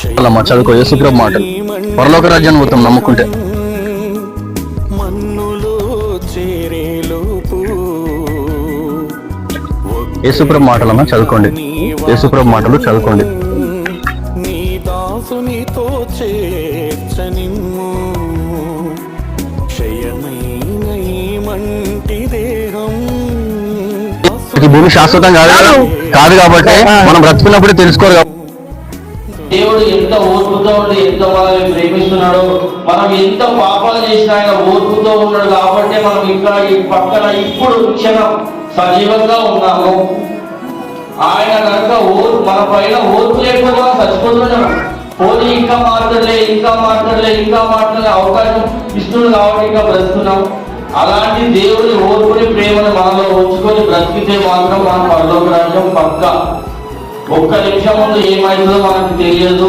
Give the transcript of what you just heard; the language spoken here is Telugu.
అమ్మా చదువుకో యేసుప్రభు మాటలు. పరలోక రాజ్యాన్ని మొత్తం నమ్ముకుంటే యేసుప్రభు మాటలన్నా చదువుకోండి. యేసుప్రభు మాటలు చదువుకోండి. దాసునితో చేర్చనిమ్ము క్షయమైన ఈ మంటి దేహం. ఈ భూమి శాశ్వతం కాదు కాబట్టి మనం బ్రతుకున్నప్పుడే తెలుసుకోరు. దేవుడు ఎంత ఓర్పుతో ఉండి ఎంత మనల్ని ప్రేమిస్తున్నాడో, మనం ఎంత పాపాలు చేసినా ఆయన ఓర్పుతో ఉన్నాడు కాబట్టి మనం ఇక్కడ ఈ పక్కన ఇప్పుడు క్షణం సజీవంగా ఉన్నాము. ఆయన కనుక మన పైన ఓర్పు లేకపోతే మనం చచ్చిపోతున్నాం. పోనీ ఇంకా మాట్లాడలే అవకాశం ఇస్తున్నాడు కాబట్టి ఇంకా బ్రతుకున్నాం. అలాంటి దేవుడి ఓర్పుని ప్రేమను మనలో ఉంచుకొని బ్రతికితే మాత్రం మన పరలోక రాజ్యం పక్కా. ఒక్క నిమిషం ముందు ఏమైందో మనకు తెలియదు.